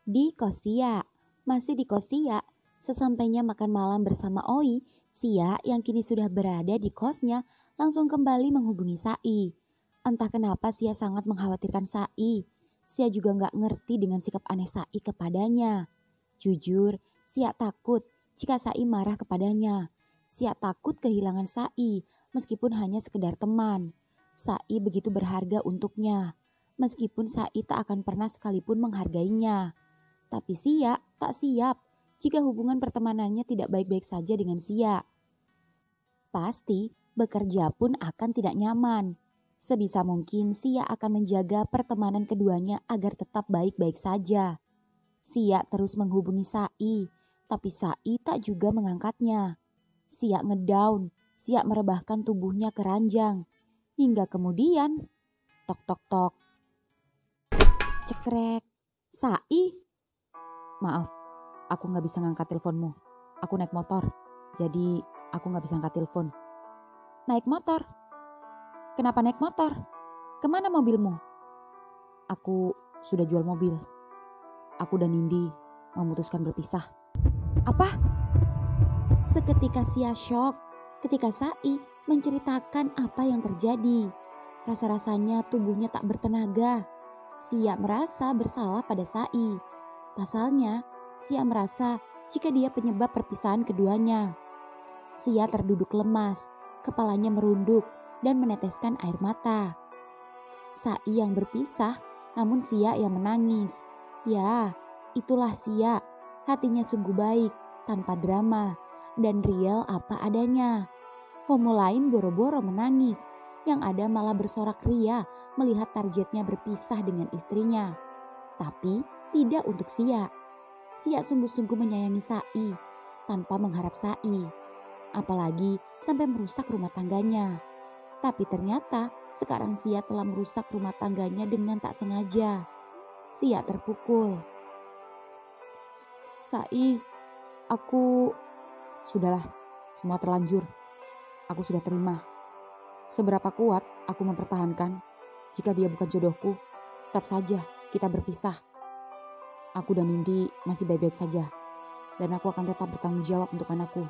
Di kos Sia. Masih di kos Sia, sesampainya makan malam bersama Oi, Sia yang kini sudah berada di kosnya langsung kembali menghubungi Sai. Entah kenapa Sia sangat mengkhawatirkan Sai. Sia juga nggak ngerti dengan sikap aneh Sai kepadanya. Jujur, Sia takut jika Sai marah kepadanya. Sia takut kehilangan Sai meskipun hanya sekedar teman. Sai begitu berharga untuknya, meskipun Sai tak akan pernah sekalipun menghargainya. Tapi Sia tak siap jika hubungan pertemanannya tidak baik-baik saja dengan Sia. Pasti bekerja pun akan tidak nyaman. Sebisa mungkin Sia akan menjaga pertemanan keduanya agar tetap baik-baik saja. Sia terus menghubungi Sai, tapi Sai tak juga mengangkatnya. Sia ngedown, Sia merebahkan tubuhnya ke ranjang. Hingga kemudian, tok tok tok, cekrek, Sai. Maaf, aku gak bisa ngangkat teleponmu. Aku naik motor, jadi aku gak bisa angkat telepon. Naik motor? Kenapa naik motor? Kemana mobilmu? Aku sudah jual mobil. Aku dan Nindi memutuskan berpisah. Apa? Seketika Sia shock ketika Sai menceritakan apa yang terjadi. Rasa-rasanya tubuhnya tak bertenaga. Sia merasa bersalah pada Sai. Pasalnya, Sia merasa jika dia penyebab perpisahan keduanya. Sia terduduk lemas, kepalanya merunduk dan meneteskan air mata. Sai yang berpisah, namun Sia yang menangis. Ya, itulah Sia. Hatinya sungguh baik, tanpa drama, dan real apa adanya. Homo lain boro-boro menangis, yang ada malah bersorak ria melihat targetnya berpisah dengan istrinya. Tapi tidak untuk Sia. Sia sungguh-sungguh menyayangi Sai, tanpa mengharap Sai. Apalagi sampai merusak rumah tangganya. Tapi ternyata sekarang Sia telah merusak rumah tangganya dengan tak sengaja. Sia terpukul. Sai, aku... Sudahlah, semua terlanjur. Aku sudah terima. Seberapa kuat aku mempertahankan, jika dia bukan jodohku, tetap saja kita berpisah. Aku dan Nindi masih baik-baik saja, dan aku akan tetap bertanggung jawab untuk anakku.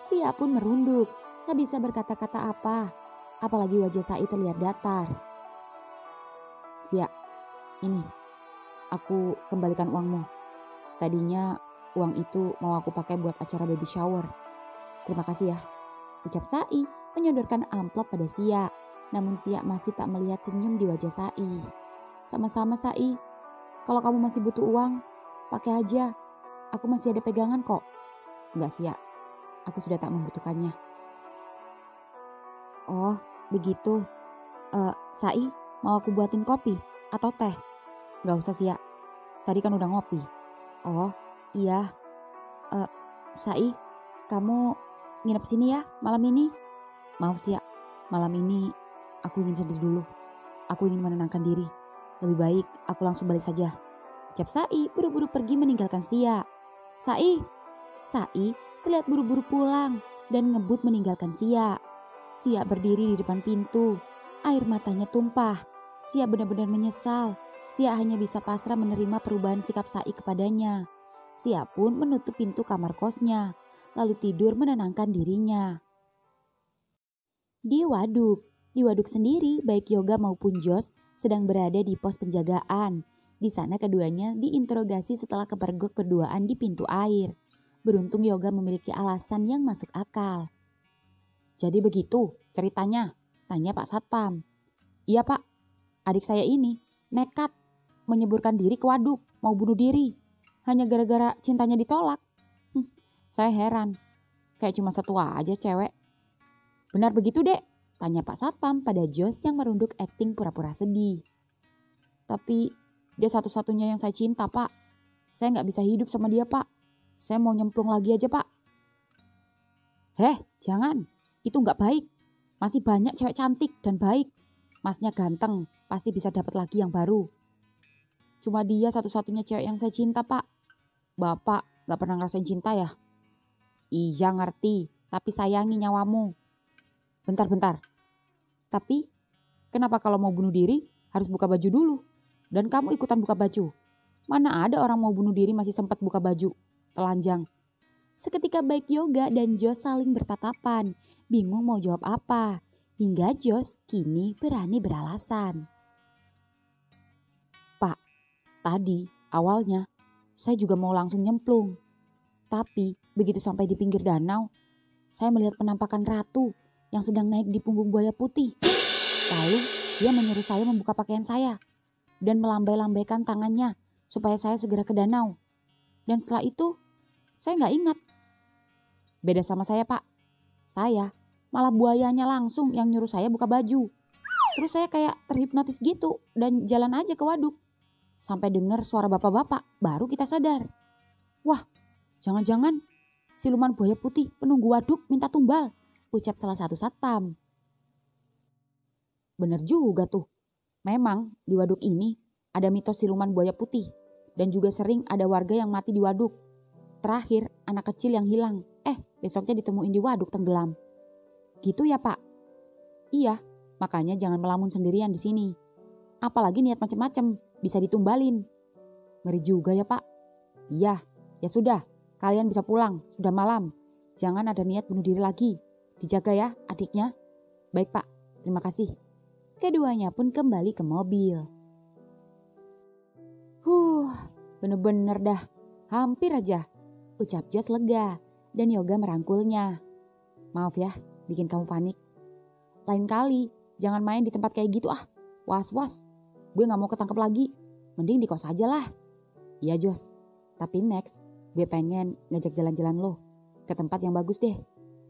Sia pun merunduk, tak bisa berkata-kata apa, apalagi wajah Sai terlihat datar. Sia, ini, aku kembalikan uangmu. Tadinya uang itu mau aku pakai buat acara baby shower. Terima kasih ya, ucap Sai menyodorkan amplop pada Sia. Namun Sia masih tak melihat senyum di wajah Sai. Sama-sama Sai. Kalau kamu masih butuh uang, pakai aja. Aku masih ada pegangan kok. Enggak Sia, aku sudah tak membutuhkannya. Oh, begitu. Sai, mau aku buatin kopi atau teh? Gak usah Sia, tadi kan udah ngopi. Oh, iya. Sai, kamu nginep sini ya malam ini? Maaf Sia, malam ini aku ingin sendiri dulu. Aku ingin menenangkan diri. Lebih baik aku langsung balik saja. Ucap Sai buru-buru pergi meninggalkan Sia. Sai terlihat buru-buru pulang dan ngebut meninggalkan Sia. Sia berdiri di depan pintu. Air matanya tumpah. Sia benar-benar menyesal. Sia hanya bisa pasrah menerima perubahan sikap Sai kepadanya. Sia pun menutup pintu kamar kosnya, lalu tidur menenangkan dirinya. Di waduk sendiri baik Yoga maupun Jos sedang berada di pos penjagaan. Di sana keduanya diinterogasi setelah kepergok berduaan di pintu air. Beruntung Yoga memiliki alasan yang masuk akal. Jadi begitu ceritanya, tanya Pak Satpam. Iya Pak, adik saya ini nekat menyeburkan diri ke waduk, mau bunuh diri. Hanya gara-gara cintanya ditolak. Saya heran, kayak cuma satu aja cewek. Benar begitu dek? Tanya Pak Satpam pada Jos yang merunduk akting pura-pura sedih. Tapi dia satu-satunya yang saya cinta Pak. Saya gak bisa hidup sama dia Pak. Saya mau nyemplung lagi aja Pak. Jangan. Itu gak baik. Masih banyak cewek cantik dan baik. Masnya ganteng, pasti bisa dapat lagi yang baru. Cuma dia satu-satunya cewek yang saya cinta Pak. Bapak gak pernah ngerasain cinta ya? Iya ngerti, tapi sayangi nyawamu. Bentar. Tapi kenapa kalau mau bunuh diri harus buka baju dulu? Dan kamu ikutan buka baju? Mana ada orang mau bunuh diri masih sempat buka baju. Telanjang. Seketika baik Yoga dan Jos saling bertatapan, bingung mau jawab apa. Hingga Jos kini berani beralasan. Pak, tadi awalnya saya juga mau langsung nyemplung. Tapi begitu sampai di pinggir danau, saya melihat penampakan ratu yang sedang naik di punggung buaya putih. Lalu dia menyuruh saya membuka pakaian saya dan melambai-lambaikan tangannya supaya saya segera ke danau. Dan setelah itu saya nggak ingat. Beda sama saya, Pak. Saya malah buayanya langsung yang nyuruh saya buka baju. Terus saya kayak terhipnotis gitu dan jalan aja ke waduk. Sampai dengar suara bapak-bapak baru kita sadar. Wah, jangan-jangan siluman buaya putih penunggu waduk minta tumbal, ucap salah satu satpam. Bener juga tuh. Memang di waduk ini ada mitos siluman buaya putih. Dan juga sering ada warga yang mati di waduk. Terakhir anak kecil yang hilang. Besoknya ditemuin di waduk tenggelam. Gitu ya Pak? Iya, makanya jangan melamun sendirian di sini. Apalagi niat macem-macem, bisa ditumbalin. Ngeri juga ya Pak? Iya, ya sudah. Kalian bisa pulang, sudah malam. Jangan ada niat bunuh diri lagi. Dijaga ya adiknya. Baik Pak, terima kasih. Keduanya pun kembali ke mobil. Bener-bener dah. Hampir aja. Ucap Jos lega dan Yoga merangkulnya. Maaf ya, bikin kamu panik. Lain kali, jangan main di tempat kayak gitu ah. Was-was, gue gak mau ketangkep lagi. Mending di kos aja lah. Iya Jos, tapi next gue pengen ngajak jalan-jalan lo ke tempat yang bagus deh.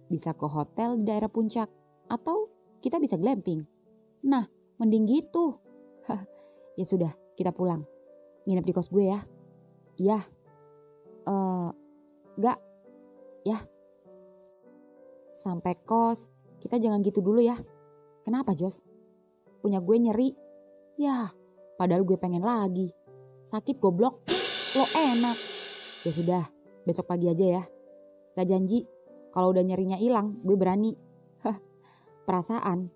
Bisa ke hotel di daerah puncak. Atau kita bisa glamping. Nah, mending gitu. Ya sudah, kita pulang. Nginep di kos gue ya. Iya. Enggak. Ya. Sampai kos, kita jangan gitu dulu ya. Kenapa Jos? Punya gue nyeri. Ya, padahal gue pengen lagi. Sakit goblok. Lo enak. Ya sudah, besok pagi aja ya. Gak janji, kalau udah nyerinya hilang, gue berani. Perasaan,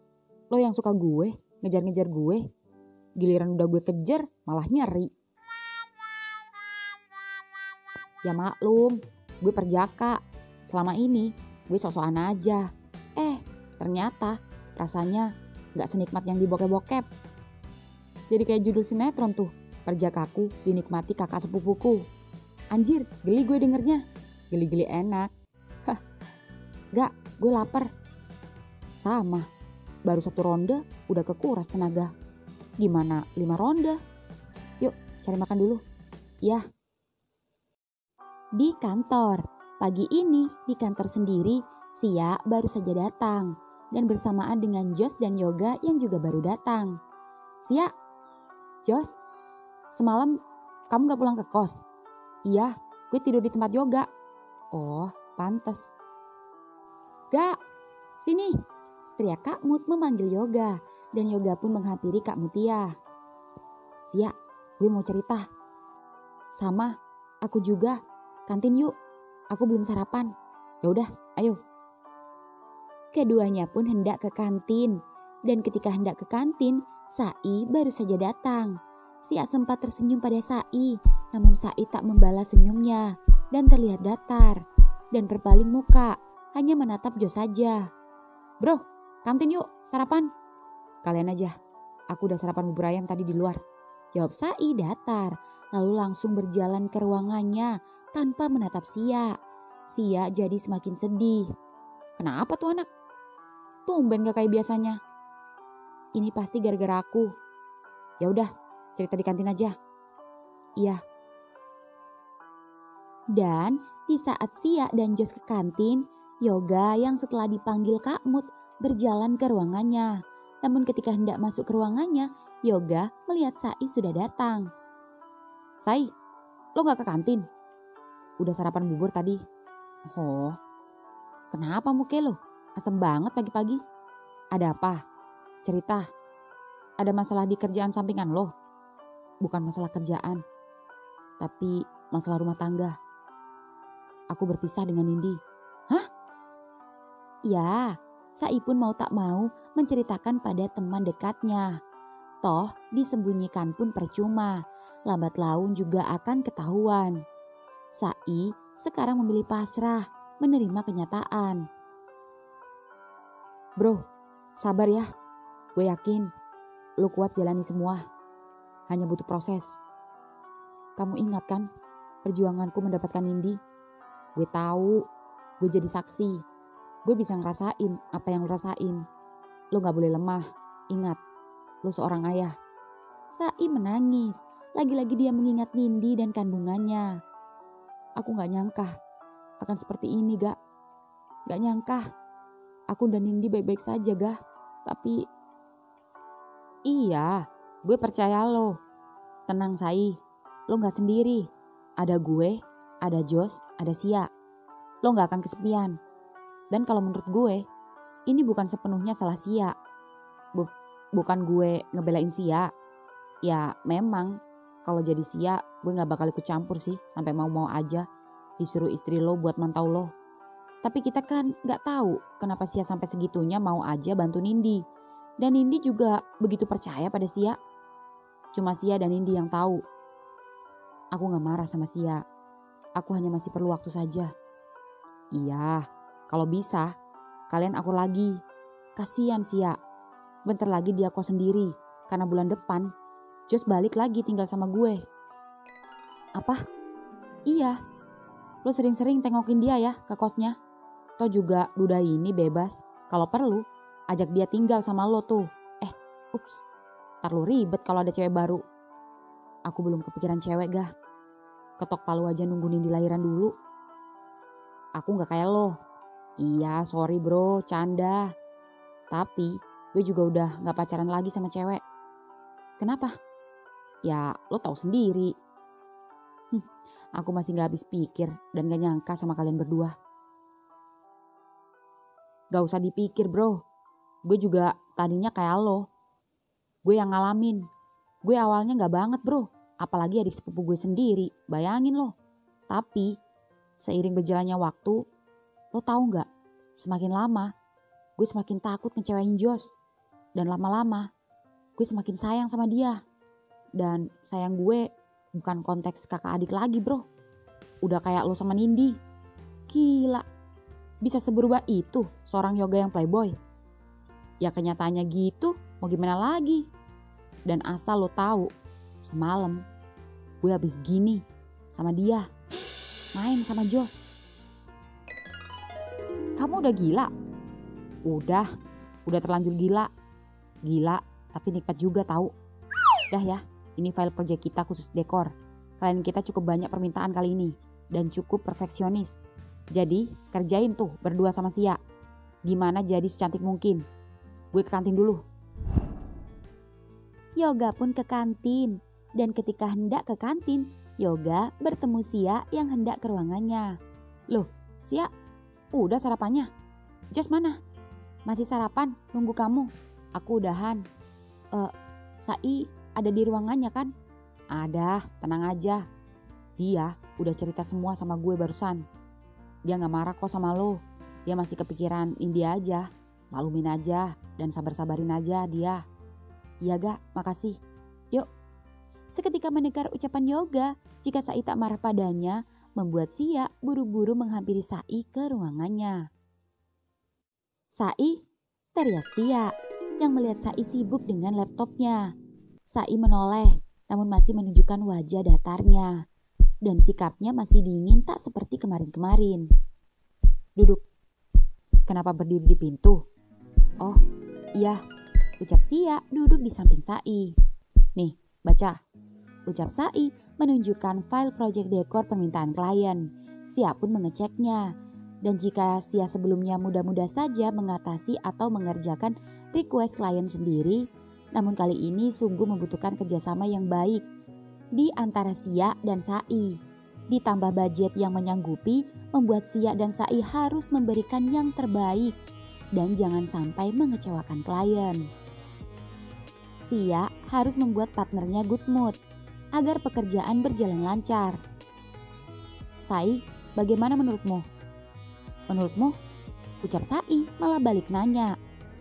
lo yang suka gue, ngejar-ngejar gue. Giliran udah gue kejar, malah nyeri. Ya maklum, gue perjaka. Selama ini gue sok-sokan aja. Ternyata rasanya gak senikmat yang di bokep-bokep. Jadi kayak judul sinetron tuh. Perjakaku dinikmati kakak sepupuku. Anjir, geli gue dengernya. Geli-geli enak. Gak, gue lapar. Sama, baru 1 ronde udah kekuras tenaga. Gimana 5 ronde? Yuk cari makan dulu. Ya. Di kantor, pagi ini di kantor sendiri, Sia baru saja datang dan bersamaan dengan Jos dan Yoga yang juga baru datang. Sia, Jos, semalam kamu gak pulang ke kos? Iya, gue tidur di tempat Yoga. Oh, pantes. Gak, sini, teriak Kak Mut memanggil Yoga dan Yoga pun menghampiri Kak Mutia. Sia, gue mau cerita. Sama, aku juga. Kantin yuk, aku belum sarapan. Ya udah, ayo. Keduanya pun hendak ke kantin. Dan ketika hendak ke kantin, Sai baru saja datang. Sia sempat tersenyum pada Sai, namun Sai tak membalas senyumnya dan terlihat datar. Dan berpaling muka, hanya menatap Jos saja. Bro, kantin yuk, sarapan. Kalian aja, aku udah sarapan bubur ayam tadi di luar. Jawab Sai datar, lalu langsung berjalan ke ruangannya tanpa menatap Sia. Sia jadi semakin sedih. Kenapa tuh anak? Tumben gak kayak biasanya. Ini pasti gara-gara aku. Ya udah, cerita di kantin aja. Iya. Dan di saat Sia dan Jos ke kantin, Yoga yang setelah dipanggil Kak Mut berjalan ke ruangannya. Namun ketika hendak masuk ke ruangannya, Yoga melihat Sai sudah datang. Sai, lo gak ke kantin? Udah sarapan bubur tadi. Oh, kenapa muka lo? Asem banget pagi-pagi. Ada apa? Cerita. Ada masalah di kerjaan sampingan lo? Bukan masalah kerjaan, tapi masalah rumah tangga. Aku berpisah dengan Nindi. Hah? Ya, Sai pun mau tak mau menceritakan pada teman dekatnya. Toh disembunyikan pun percuma. lambat laun juga akan ketahuan. Sai sekarang memilih pasrah, menerima kenyataan. Bro, sabar ya. Gue yakin lo kuat jalani semua. Hanya butuh proses. Kamu ingat kan perjuanganku mendapatkan Nindi? Gue tahu, gue jadi saksi. Gue bisa ngerasain apa yang lo rasain. Lo gak boleh lemah. Ingat, lo seorang ayah. Sai menangis. Lagi-lagi dia mengingat Nindi dan kandungannya. Aku gak nyangka akan seperti ini, Gak. Gak nyangka. Aku dan Nindi baik-baik saja, Gak. Tapi... Iya, gue percaya lo. Tenang, Sai. Lo gak sendiri. Ada gue, ada Jos, ada Sia. Lo gak akan kesepian. Dan kalau menurut gue, ini bukan sepenuhnya salah Sia. Bukan gue ngebelain Sia. Ya memang kalau jadi Sia gue gak bakal ikut campur sih. Sampai mau-mau aja disuruh istri lo buat mantau lo. Tapi kita kan gak tahu kenapa Sia sampai segitunya mau aja bantu Nindi. Dan Nindi juga begitu percaya pada Sia. Cuma Sia dan Nindi yang tahu. Aku gak marah sama Sia. Aku hanya masih perlu waktu saja. Iya, kalau bisa kalian akur lagi. Kasihan Sia. Bentar lagi dia kos sendiri. Karena bulan depan Jos balik lagi tinggal sama gue. Apa? Iya. Lo sering-sering tengokin dia ya ke kosnya. Toh juga duda ini bebas. Kalau perlu ajak dia tinggal sama lo tuh. Ups. Ntar lo ribet kalau ada cewek baru. Aku belum kepikiran cewek, Gah. Ketok palu aja nunggu Nindi lahiran dulu. Aku gak kayak lo. Iya, sorry bro, canda. Tapi gue juga udah gak pacaran lagi sama cewek. Kenapa? Ya lo tahu sendiri. Aku masih gak habis pikir dan gak nyangka sama kalian berdua. Gak usah dipikir bro. Gue juga tadinya kayak lo. Gue yang ngalamin. Gue awalnya gak banget bro. Apalagi adik sepupu gue sendiri. Bayangin lo. Tapi seiring berjalannya waktu, lo tahu gak? Semakin lama gue semakin takut ngecewain Jos. Dan lama-lama gue semakin sayang sama dia. Dan sayang gue bukan konteks kakak adik lagi bro. Udah kayak lo sama Nindi. Gila. Bisa seberubah itu seorang yoga yang playboy. Ya kenyataannya gitu. Mau gimana lagi. Dan asal lo tahu. Semalam gue habis gini sama dia. Main sama Jos. Kamu udah gila? Udah terlanjur gila. Gila tapi nikmat juga tahu. Dah ya. Ini file project kita khusus dekor. Klien kita cukup banyak permintaan kali ini. Dan cukup perfeksionis. Jadi kerjain tuh berdua sama Sia. Gimana jadi secantik mungkin. Gue ke kantin dulu. Yoga pun ke kantin. Dan ketika hendak ke kantin, Yoga bertemu Sia yang hendak ke ruangannya. Loh Sia, udah sarapannya? Jos mana? Masih sarapan, nunggu kamu. Aku udahan. Sai ada di ruangannya kan? Ada, tenang aja. Dia udah cerita semua sama gue barusan. Dia gak marah kok sama lo. Dia masih kepikiran India aja. Maklumin aja dan sabar-sabarin aja dia. Iya Gak, makasih. Yuk. Seketika mendengar ucapan Yoga, jika Sai tak marah padanya, membuat Sia buru-buru menghampiri Sai ke ruangannya. Sai, teriak Sia yang melihat Sai sibuk dengan laptopnya. Sai menoleh, namun masih menunjukkan wajah datarnya. Dan sikapnya masih dingin tak seperti kemarin-kemarin. Duduk. Kenapa berdiri di pintu? Oh, iya. Ucap Sia duduk di samping Sai. Nih, baca. Ucap Sai menunjukkan file project dekor permintaan klien. Sia pun mengeceknya. Dan jika Sia sebelumnya mudah-mudah saja mengatasi atau mengerjakan request klien sendiri, namun kali ini sungguh membutuhkan kerjasama yang baik di antara Sia dan Sai. Ditambah budget yang menyanggupi, membuat Sia dan Sai harus memberikan yang terbaik dan jangan sampai mengecewakan klien. Sia harus membuat partnernya good mood agar pekerjaan berjalan lancar. Sai, bagaimana menurutmu? Menurutmu? Ucap Sai malah balik nanya.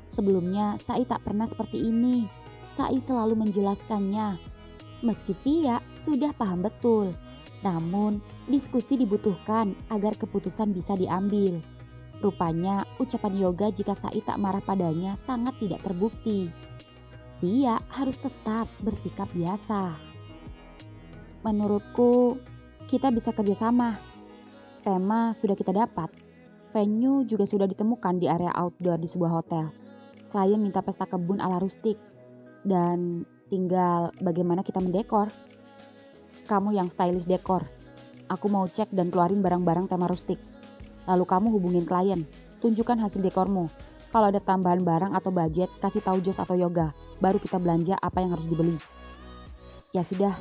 Sebelumnya Sai tak pernah seperti ini. Sai selalu menjelaskannya. Meski Sia sudah paham betul. Namun, diskusi dibutuhkan agar keputusan bisa diambil. Rupanya, ucapan Yoga jika Sai tak marah padanya sangat tidak terbukti. Sia harus tetap bersikap biasa. Menurutku, kita bisa kerjasama. Tema sudah kita dapat. Venue juga sudah ditemukan di area outdoor di sebuah hotel. Klien minta pesta kebun ala rustik. Dan tinggal bagaimana kita mendekor. Kamu yang stylish dekor. Aku mau cek dan keluarin barang-barang tema rustik. Lalu kamu hubungin klien, tunjukkan hasil dekormu. Kalau ada tambahan barang atau budget, kasih tahu Jos atau Yoga. Baru kita belanja apa yang harus dibeli. Ya sudah,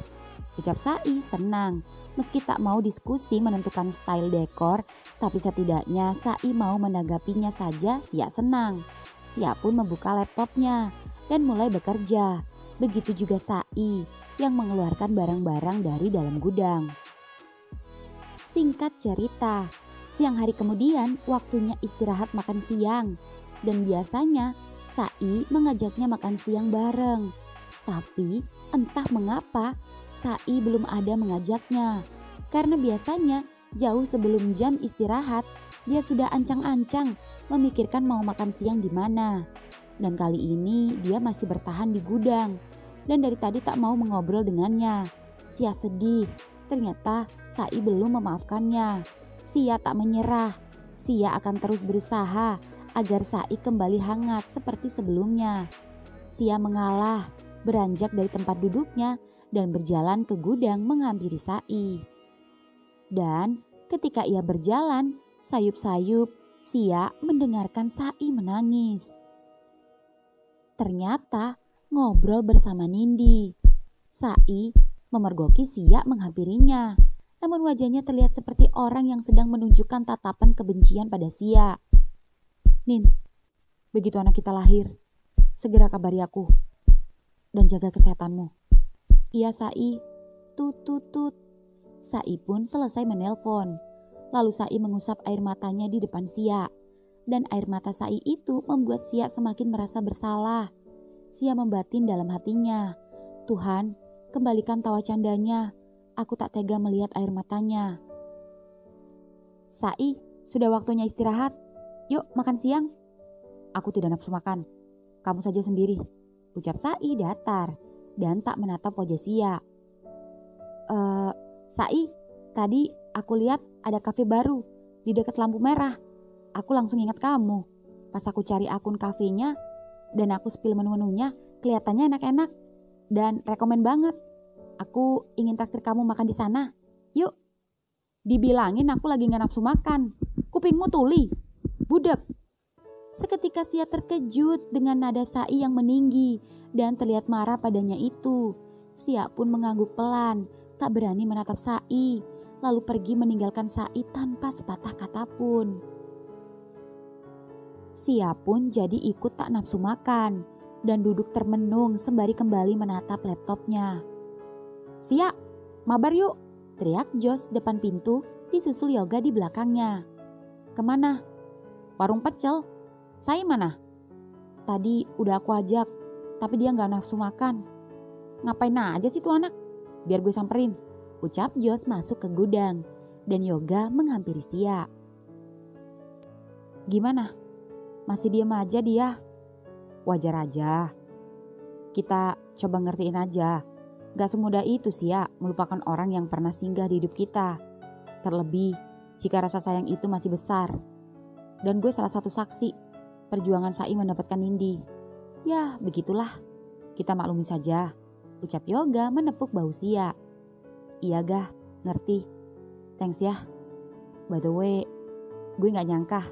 ucap Sai senang. Meski tak mau diskusi menentukan style dekor, tapi setidaknya Sai mau menanggapinya saja Sia senang. Sia pun membuka laptopnya dan mulai bekerja. Begitu juga Sai yang mengeluarkan barang-barang dari dalam gudang. Singkat cerita, siang hari kemudian waktunya istirahat makan siang. Dan biasanya Sai mengajaknya makan siang bareng. Tapi entah mengapa Sai belum ada mengajaknya. Karena biasanya jauh sebelum jam istirahat dia sudah ancang-ancang memikirkan mau makan siang di mana. Dan kali ini dia masih bertahan di gudang. Dan dari tadi tak mau mengobrol dengannya. Sia sedih. Ternyata Sai belum memaafkannya. Sia tak menyerah. Sia akan terus berusaha agar Sai kembali hangat seperti sebelumnya. Sia mengalah, beranjak dari tempat duduknya dan berjalan ke gudang menghampiri Sai. Dan ketika ia berjalan, sayup-sayup, Sia mendengarkan Sai menangis. Ternyata ngobrol bersama Nindi. Sai memergoki Sia menghampirinya. Namun wajahnya terlihat seperti orang yang sedang menunjukkan tatapan kebencian pada Sia. Nin, begitu anak kita lahir, segera kabari aku dan jaga kesehatanmu. Iya Sai, tut. Sai pun selesai menelpon. Lalu Sai mengusap air matanya di depan Sia. Dan air mata Sai itu membuat Sia semakin merasa bersalah. Sia membatin dalam hatinya, Tuhan, kembalikan tawa candanya. Aku tak tega melihat air matanya. Sai, sudah waktunya istirahat. Yuk makan siang. Aku tidak nafsu makan. Kamu saja sendiri. Ucap Sai datar dan tak menatap wajah Sia. Sai, tadi aku lihat ada kafe baru di dekat lampu merah. Aku langsung ingat kamu. Pas aku cari akun kafenya dan aku spill menu-menunya, kelihatannya enak-enak dan rekomen banget. Aku ingin traktir kamu makan di sana. Yuk. Dibilangin aku lagi gak nafsu makan. Kupingmu tuli. Budek. Seketika Sia terkejut dengan nada Sai yang meninggi dan terlihat marah padanya itu. Sia pun mengangguk pelan, tak berani menatap Sai, lalu pergi meninggalkan Sai tanpa sepatah kata pun. Sia pun jadi ikut tak nafsu makan dan duduk termenung sembari kembali menatap laptopnya. Sia, mabar yuk, teriak Jos depan pintu disusul Yoga di belakangnya. Kemana? Warung pecel. Sai mana? Tadi udah aku ajak, tapi dia gak nafsu makan. Ngapain aja sih tuh anak? Biar gue samperin, ucap Jos masuk ke gudang dan Yoga menghampiri Sia. Gimana? Masih diem aja dia? Wajar aja. Kita coba ngertiin aja. Gak semudah itu Sia melupakan orang yang pernah singgah di hidup kita. Terlebih jika rasa sayang itu masih besar. Dan gue salah satu saksi perjuangan Sai mendapatkan Nindi. Ya begitulah, kita maklumi saja, ucap Yoga menepuk bahu Sia. Iya Gah, ngerti. Thanks ya. By the way, gue gak nyangka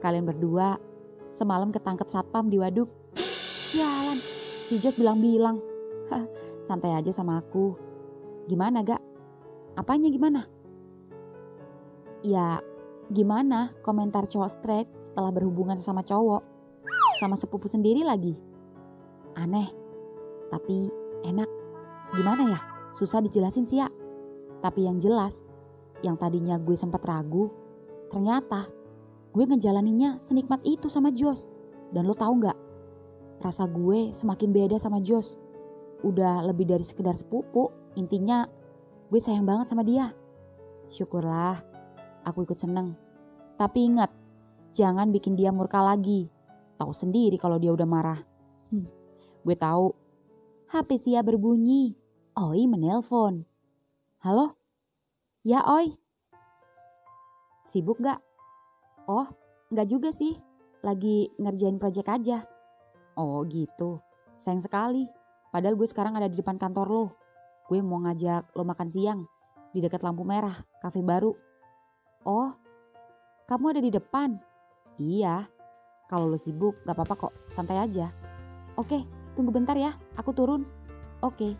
kalian berdua semalam ketangkep satpam di waduk. Sialan, si Jos bilang-bilang. Santai aja sama aku. Gimana Gak? Apanya gimana? Ya gimana komentar cowok straight setelah berhubungan sama cowok? Sama sepupu sendiri lagi. Aneh, tapi enak. Gimana ya? Susah dijelasin Sia. Tapi yang jelas, yang tadinya gue sempat ragu, ternyata gue ngejalaninnya senikmat itu sama Jos. Dan lo tahu gak? Rasa gue semakin beda sama Jos. Udah lebih dari sekedar sepupu. Intinya gue sayang banget sama dia. Syukurlah, aku ikut seneng. Tapi ingat, jangan bikin dia murka lagi. Tahu sendiri kalau dia udah marah. Gue tahu. HP Sia berbunyi. Oi menelpon. Halo? Ya Oi. Sibuk gak? Oh, gak juga sih. Lagi ngerjain proyek aja. Oh gitu. Sayang sekali. Padahal gue sekarang ada di depan kantor lo. Gue mau ngajak lo makan siang. Di dekat lampu merah, kafe baru. Oh, kamu ada di depan? Iya. Kalau lo sibuk gak apa-apa kok. Santai aja. Oke, tunggu bentar ya. Aku turun. Oke.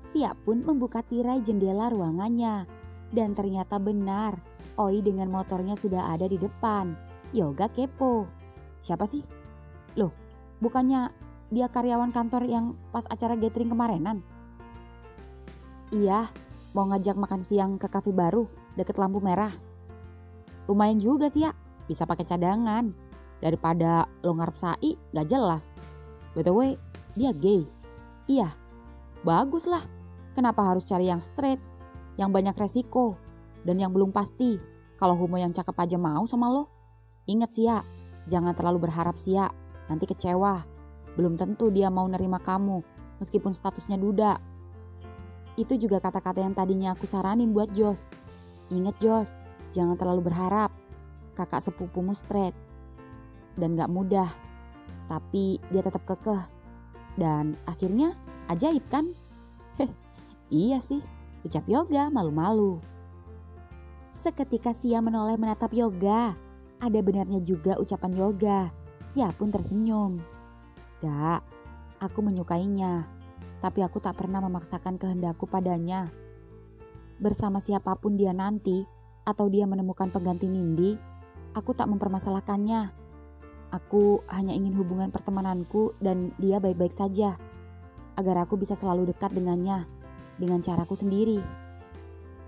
Sia pun membuka tirai jendela ruangannya. Dan ternyata benar. Oi dengan motornya sudah ada di depan. Yoga kepo. Siapa sih? Loh, bukannya dia karyawan kantor yang pas acara gathering kemarinan? Iya, mau ngajak makan siang ke kafe baru deket lampu merah. Lumayan juga sih ya, bisa pakai cadangan. Daripada lo ngarep Sai gak jelas. BTW, dia gay. Iya, bagus lah. Kenapa harus cari yang straight, yang banyak resiko, dan yang belum pasti? Kalau homo yang cakep aja mau sama lo. Ingat sih ya, jangan terlalu berharap sih ya, nanti kecewa. Belum tentu dia mau nerima kamu, meskipun statusnya duda. Itu juga kata-kata yang tadinya aku saranin buat Jos. Ingat Jos, jangan terlalu berharap. Kakak sepupumu straight. Dan gak mudah. Tapi dia tetap kekeh. Dan akhirnya ajaib kan? Iya sih, ucap Yoga malu-malu. Seketika Sia menoleh menatap Yoga. Ada benarnya juga ucapan Yoga. Sia pun tersenyum. Gak, aku menyukainya, tapi aku tak pernah memaksakan kehendakku padanya. Bersama siapapun dia nanti, atau dia menemukan pengganti Nindi, aku tak mempermasalahkannya. Aku hanya ingin hubungan pertemananku dan dia baik-baik saja, agar aku bisa selalu dekat dengannya, dengan caraku sendiri.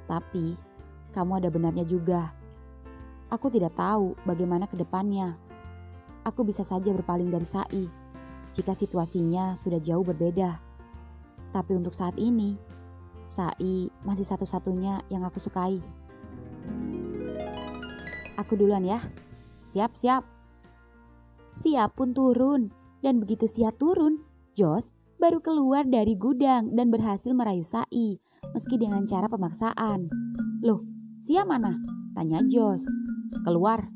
Tapi, kamu ada benarnya juga. Aku tidak tahu bagaimana ke depannya. Aku bisa saja berpaling dari Sai jika situasinya sudah jauh berbeda. Tapi untuk saat ini, Sai masih satu-satunya yang aku sukai. Aku duluan ya. Siap-siap. Sia pun turun. Dan begitu Sia turun, Jos baru keluar dari gudang dan berhasil merayu Sai, meski dengan cara pemaksaan. Loh, Sia mana? Tanya Jos. Keluar.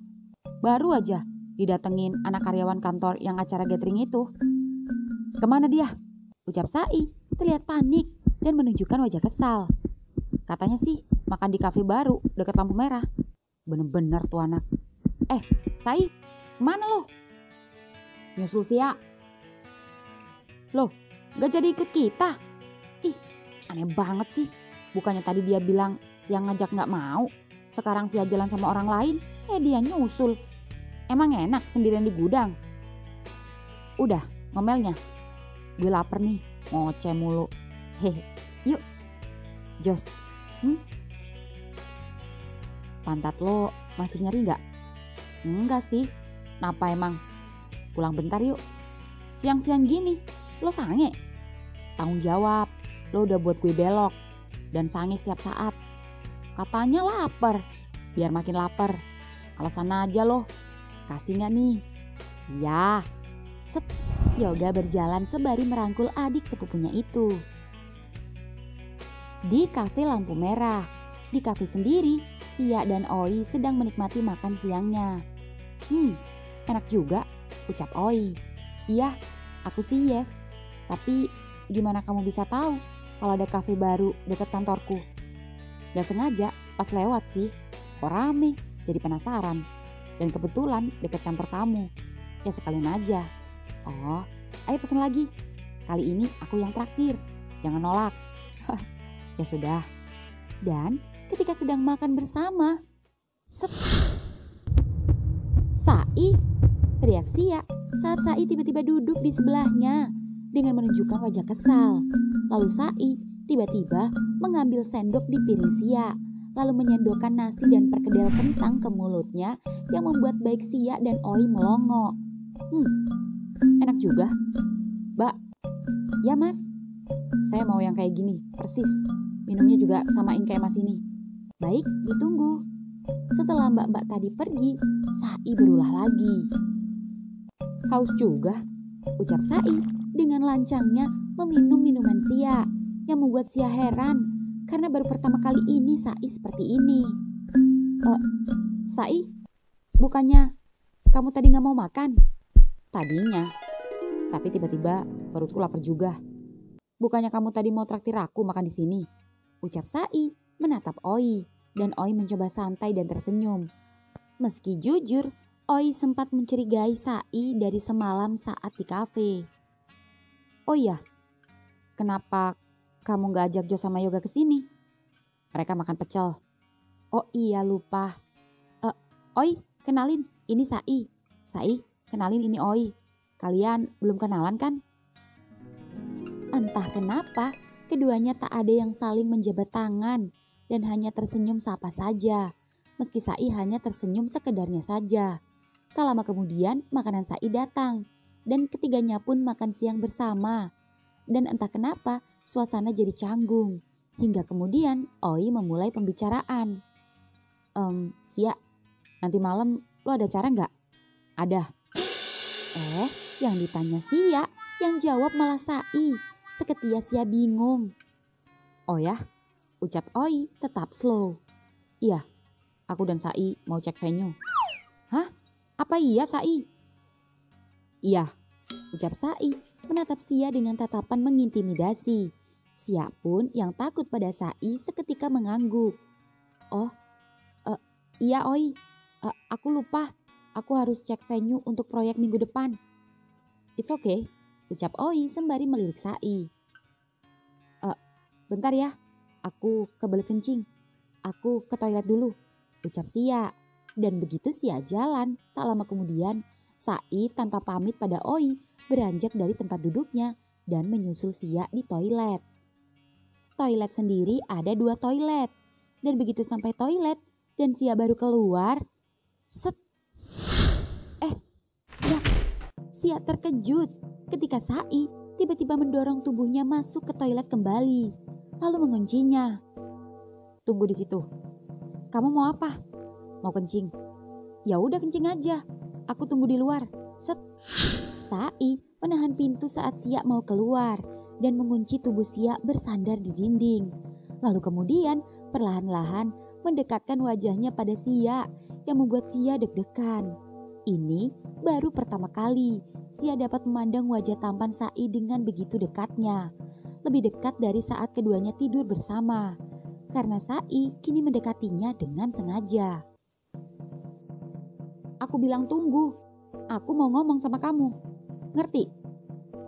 Baru aja didatengin anak karyawan kantor yang acara gathering itu. Kemana dia? Ucap Sai, terlihat panik dan menunjukkan wajah kesal. Katanya sih makan di kafe baru dekat lampu merah. Bener-bener tuh anak. Sai, mana lo? Nyusul Sia. Loh, gak jadi ikut kita? Ih, aneh banget sih. Bukannya tadi dia bilang Sia ngajak gak mau. Sekarang Sia jalan sama orang lain, dia nyusul. Emang enak sendirian di gudang? Udah, ngomelnya. Gue lapar nih, ngoceh mulu. Hehe, yuk. Jos, pantat lo masih nyeri gak? Enggak sih, kenapa emang? Pulang bentar yuk. Siang-siang gini, lo sange? Tanggung jawab, lo udah buat gue belok. Dan sange setiap saat. Katanya lapar, biar makin lapar. Alasan aja lo, kasih gak nih? Ya, set. Yoga berjalan sembari merangkul adik sepupunya itu. Di kafe lampu merah, di kafe sendiri, Sia dan Oi sedang menikmati makan siangnya. Enak juga, ucap Oi. Iya, aku sih yes. Tapi gimana kamu bisa tahu kalau ada kafe baru dekat kantorku? Gak sengaja, pas lewat sih. Kok rame, jadi penasaran. Dan kebetulan dekat kantor kamu. Ya sekalian aja. Oh, ayo pesen lagi. Kali ini aku yang traktir. Jangan nolak. Ya sudah. Dan ketika sedang makan bersama, set. Sai, teriak Sia saat Sai tiba-tiba duduk di sebelahnya dengan menunjukkan wajah kesal. Lalu Sai tiba-tiba mengambil sendok di piring Sia, lalu menyendokkan nasi dan perkedel kentang ke mulutnya yang membuat baik Sia dan Oi melongo. Enak juga. Mbak, ya mas. Saya mau yang kayak gini, persis. Minumnya juga samain kayak Mas ini. Baik, ditunggu. Setelah mbak-mbak tadi pergi, Sai berulah lagi. Haus juga, ucap Sai dengan lancangnya meminum minuman Sia yang membuat Sia heran karena baru pertama kali ini Sai seperti ini. Sai, bukannya kamu tadi gak mau makan? Tadinya, tapi tiba-tiba perutku lapar juga. Bukannya kamu tadi mau traktir aku makan di sini? Ucap Sai menatap Oi, dan Oi mencoba santai dan tersenyum. Meski jujur, Oi sempat mencurigai Sai dari semalam saat di kafe. Oh iya, kenapa kamu gak ajak Jo sama Yoga ke sini? Mereka makan pecel. Oh iya, lupa. Oi, kenalin, ini Sai. Sai, kenalin ini Oi. Kalian belum kenalan kan? Entah kenapa, keduanya tak ada yang saling menjabat tangan dan hanya tersenyum sapa saja. Meski Sai hanya tersenyum sekedarnya saja. Tak lama kemudian makanan Sai datang dan ketiganya pun makan siang bersama. Dan entah kenapa suasana jadi canggung. Hingga kemudian Oi memulai pembicaraan. Sia, nanti malam lo ada acara nggak? Ada. Yang ditanya Sia, yang jawab malah Sai. Seketika Sia bingung. Oh ya, ucap Oi tetap slow. Iya, aku dan Sai mau cek venue. Hah? Apa iya Sai? Iya, ucap Sai menatap Sia dengan tatapan mengintimidasi. Sia pun yang takut pada Sai seketika mengangguk. Oh, iya Oi, aku lupa. Aku harus cek venue untuk proyek minggu depan. It's okay, ucap Oi sembari melirik Sai. Bentar ya, aku kebelet kencing. Aku ke toilet dulu, ucap Sia. Dan begitu Sia jalan, tak lama kemudian Sai tanpa pamit pada Oi beranjak dari tempat duduknya dan menyusul Sia di toilet. Toilet sendiri ada 2 toilet. Dan begitu sampai toilet dan Sia baru keluar, set. Sia terkejut ketika Sai tiba-tiba mendorong tubuhnya masuk ke toilet kembali, lalu menguncinya. Tunggu di situ. Kamu mau apa? Mau kencing? Ya udah kencing aja. Aku tunggu di luar. Set. Sai menahan pintu saat Sia mau keluar dan mengunci tubuh Sia bersandar di dinding. Lalu kemudian perlahan-lahan mendekatkan wajahnya pada Sia yang membuat Sia deg-degan. Ini baru pertama kali Sia dapat memandang wajah tampan Sai dengan begitu dekatnya. Lebih dekat dari saat keduanya tidur bersama. Karena Sai kini mendekatinya dengan sengaja. Aku bilang tunggu. Aku mau ngomong sama kamu. Ngerti?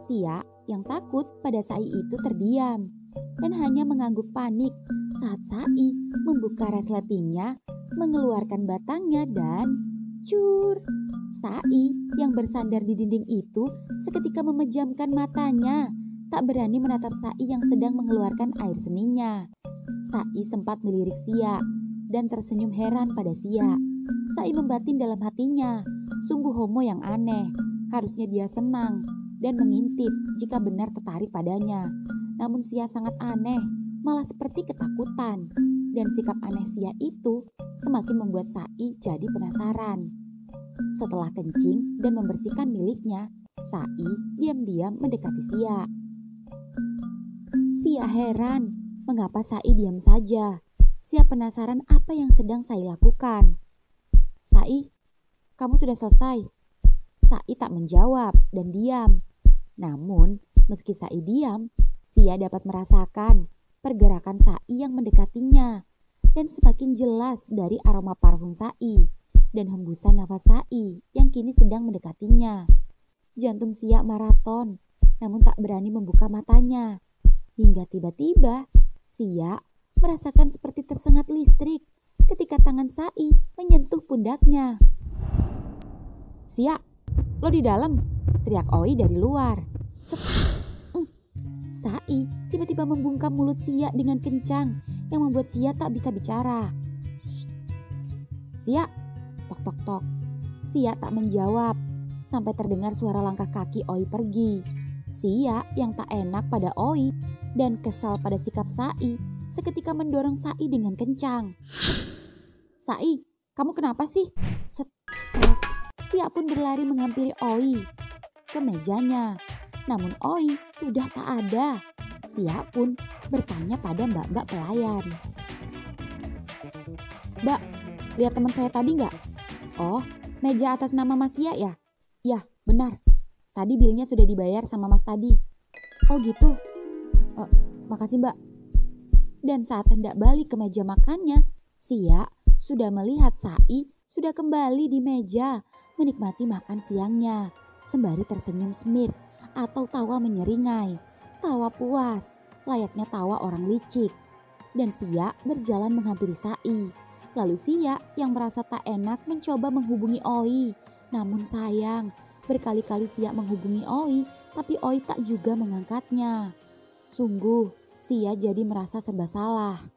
Sia yang takut pada Sai itu terdiam dan hanya mengangguk panik saat Sai membuka resletingnya, mengeluarkan batangnya dan cur. Sai yang bersandar di dinding itu seketika memejamkan matanya, tak berani menatap Sai yang sedang mengeluarkan air seninya. Sai sempat melirik Sia dan tersenyum heran pada Sia. Sai membatin dalam hatinya, sungguh homo yang aneh. Harusnya dia senang dan mengintip jika benar tertarik padanya. Namun Sia sangat aneh, malah seperti ketakutan. Dan sikap aneh Sia itu semakin membuat Sai jadi penasaran. Setelah kencing dan membersihkan miliknya, Sai diam-diam mendekati Sia. Sia heran mengapa Sai diam saja. Sia penasaran apa yang sedang Sai lakukan. Sai, kamu sudah selesai? Sai tak menjawab dan diam. Namun meski Sai diam, Sia dapat merasakan pergerakan Sai yang mendekatinya dan semakin jelas dari aroma parfum Sai dan hembusan nafas Sai yang kini sedang mendekatinya. Jantung Sia maraton, namun tak berani membuka matanya. Hingga tiba-tiba Sia merasakan seperti tersengat listrik ketika tangan Sai menyentuh pundaknya. Sia, lo di dalam? Teriak Oi dari luar. Sai tiba-tiba membungkam mulut Sia dengan kencang yang membuat Sia tak bisa bicara. Sia, tok tok tok. Sia tak menjawab sampai terdengar suara langkah kaki Oi pergi. Sia yang tak enak pada Oi dan kesal pada sikap Sai seketika mendorong Sai dengan kencang. "Sai, kamu kenapa sih?" Cetek. Sia pun berlari menghampiri Oi ke mejanya. Namun Oi sudah tak ada. Sia pun bertanya pada mbak-mbak pelayan. "Mbak, lihat teman saya tadi nggak?" "Oh, meja atas nama Mas Sia ya?" "Ya, benar. Tadi bilnya sudah dibayar sama Mas tadi." "Oh gitu? Makasih Mbak." Dan saat hendak balik ke meja makannya, Sia sudah melihat Sai sudah kembali di meja menikmati makan siangnya sembari tersenyum semir atau tawa menyeringai, tawa puas, layaknya tawa orang licik. Dan Sia berjalan menghampiri Sai. Lalu Sia yang merasa tak enak mencoba menghubungi Oi. Namun sayang, berkali-kali Sia menghubungi Oi, tapi Oi tak juga mengangkatnya. Sungguh, Sia jadi merasa serba salah.